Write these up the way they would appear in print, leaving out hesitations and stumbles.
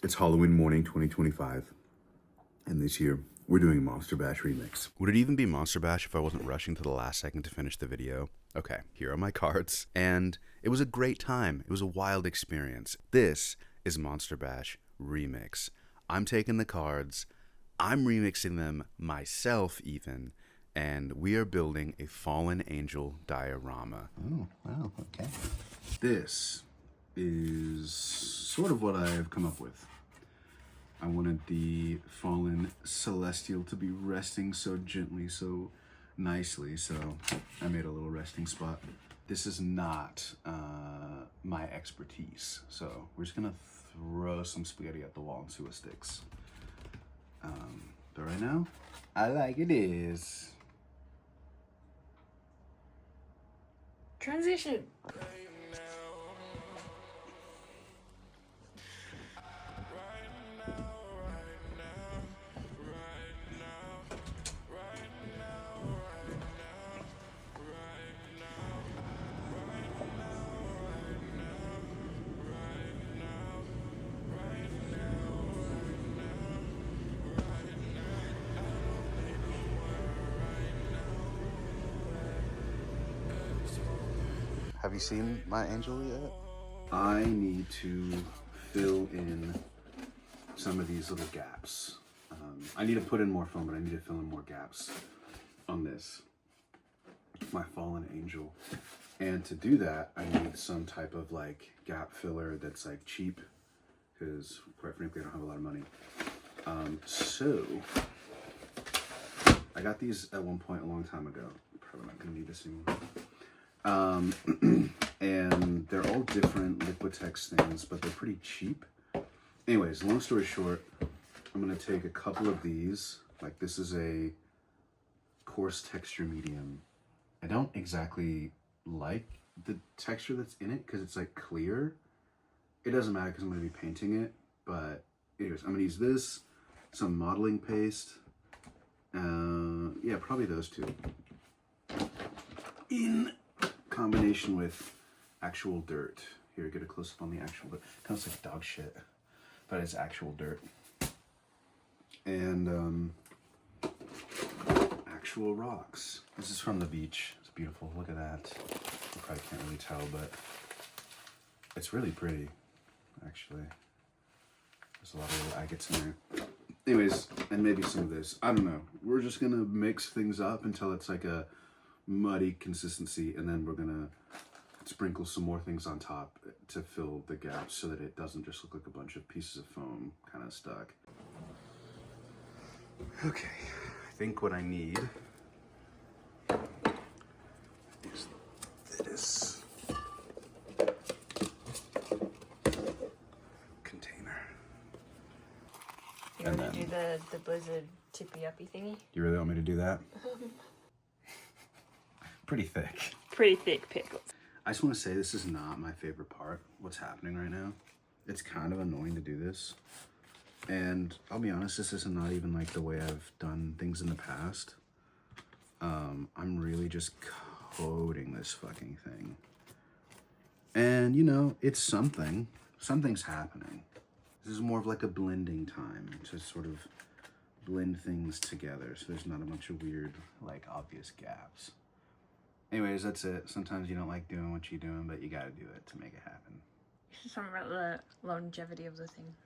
It's Halloween morning 2025, and this year we're doing Monster Bash Remix. Would it even be Monster Bash if I wasn't rushing to the last second to finish the video? Okay, here are my cards, and it was a great time. It was a wild experience. This is Monster Bash Remix. I'm taking the cards, I'm remixing them myself even, and we are building a fallen angel diorama. Oh, wow, okay. This is sort of what I've come up with. I wanted the fallen celestial to be resting so gently, so nicely, so I made a little resting spot. This is not my expertise, so we're just gonna throw some spaghetti at the wall and see what sticks. But right now, I like it is. Transition. Have you seen my angel yet? I need to fill in some of these little gaps. I need to put in more foam, but I need to fill in more gaps on this, my fallen angel. And to do that, I need some type of like gap filler that's like cheap, because quite frankly, I don't have a lot of money. So I got these at one point a long time ago. Probably not gonna need this anymore. And they're all different Liquitex things, but they're pretty cheap. Anyways, long story short, I'm gonna take a couple of these. Like, this is a coarse texture medium. I don't exactly like the texture that's in it because it's like clear. It doesn't matter because I'm gonna be painting it, but anyways, I'm gonna use this, some modeling paste. Yeah, probably those two. In combination with actual dirt. Here, get a close up on the actual dirt. Kind of looks like dog shit, but it's actual dirt. And actual rocks. This is from the beach. It's beautiful. Look at that. You probably can't really tell, but it's really pretty, actually. There's a lot of little agates in there. Anyways, and maybe some of this. I don't know. We're just gonna mix things up until it's like a muddy consistency, and then we're gonna sprinkle some more things on top to fill the gaps so that it doesn't just look like a bunch of pieces of foam kind of stuck. Okay, I think what I need is this container. You want to do the blizzard tippy uppy thingy? You really want me to do that? Pretty thick. Pretty thick pickles. I just want to say this is not my favorite part, what's happening right now. It's kind of annoying to do this. And I'll be honest, this is not even like the way I've done things in the past. I'm really just coding this fucking thing. And you know, it's something. Something's happening. This is more of like a blending time to sort of blend things together so there's not a bunch of weird, like, obvious gaps. Anyways, that's it. Sometimes you don't like doing what you're doing, but you gotta do it to make it happen. Something about the longevity of the thing.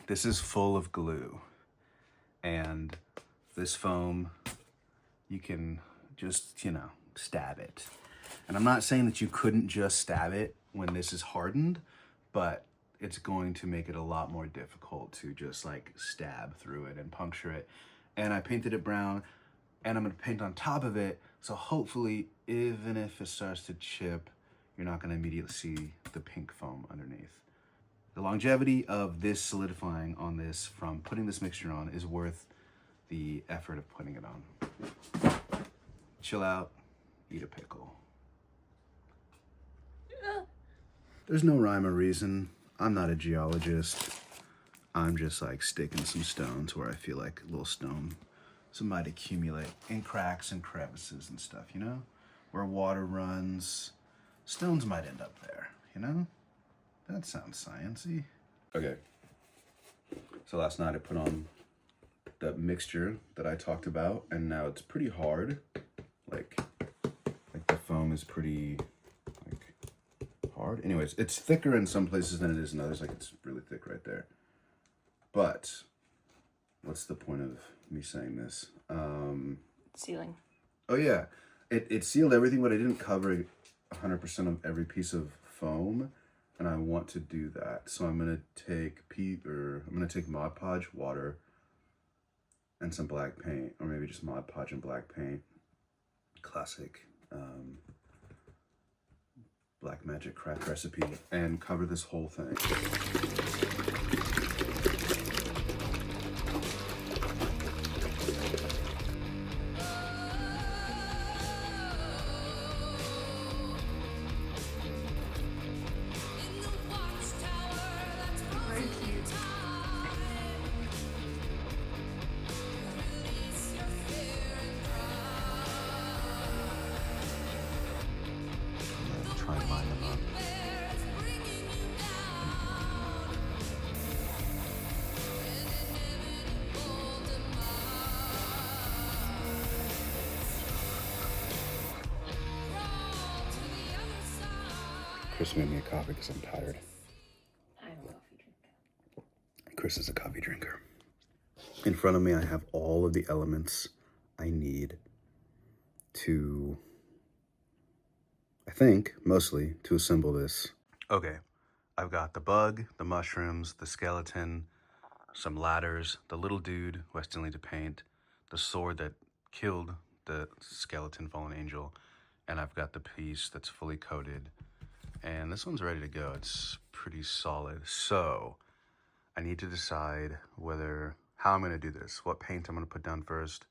This is full of glue. And this foam, you can just, you know, stab it. And I'm not saying that you couldn't just stab it when this is hardened, but it's going to make it a lot more difficult to just like stab through it and puncture it. And I painted it brown, and I'm gonna paint on top of it, so hopefully, even if it starts to chip, you're not gonna immediately see the pink foam underneath. The longevity of this solidifying on this from putting this mixture on is worth the effort of putting it on. Chill out, eat a pickle. There's no rhyme or reason. I'm not a geologist. I'm just like sticking some stones where I feel like a little stone. Some might accumulate in cracks and crevices and stuff, you know? Where water runs, stones might end up there, you know? That sounds sciencey. Okay. So last night I put on that mixture that I talked about, and now it's pretty hard. Like the foam is pretty hard. Anyways, it's thicker in some places than it is in others. Like it's really thick right there. But what's the point of me saying this? Sealing. Oh yeah, it sealed everything, but I didn't cover 100% of every piece of foam, and I want to do that. So I'm gonna take Mod Podge water and some black paint, or maybe just Mod Podge and black paint. Classic black magic craft recipe, and cover this whole thing. Try and line them up. Chris made me a coffee because I'm tired. I'm a coffee drinker. Chris is a coffee drinker. In front of me, I have all of the elements I need to, I think, mostly, to assemble this. Okay, I've got the bug, the mushrooms, the skeleton, some ladders, the little dude who I still need to paint, the sword that killed the skeleton fallen angel, and I've got the piece that's fully coated. And this one's ready to go. It's pretty solid. So I need to decide how I'm gonna do this, what paint I'm gonna put down first.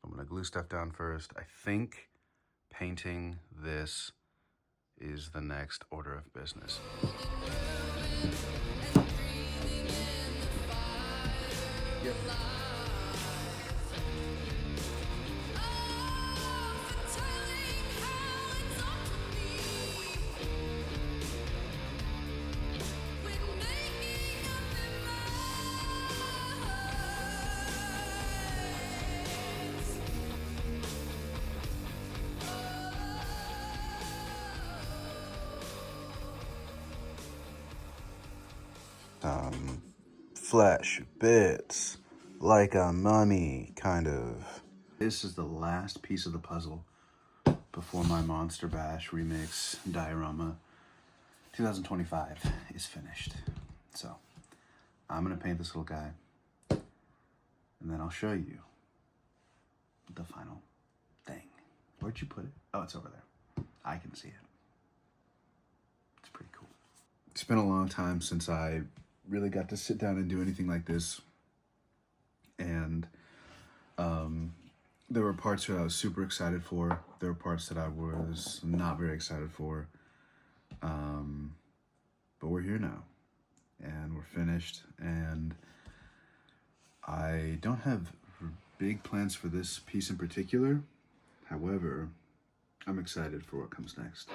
I'm gonna glue stuff down first. I think painting this is the next order of business. Yep. Flesh bits, like a mummy, kind of. This is the last piece of the puzzle before my Monster Bash REMIX diorama 2025 is finished. So I'm gonna paint this little guy, and then I'll show you the final thing. Where'd you put it? Oh, it's over there. I can see it. It's pretty cool. It's been a long time since I really got to sit down and do anything like this, and there were parts that I was super excited for. There were parts that I was not very excited for, but we're here now, and we're finished, and I don't have big plans for this piece in particular. However, I'm excited for what comes next.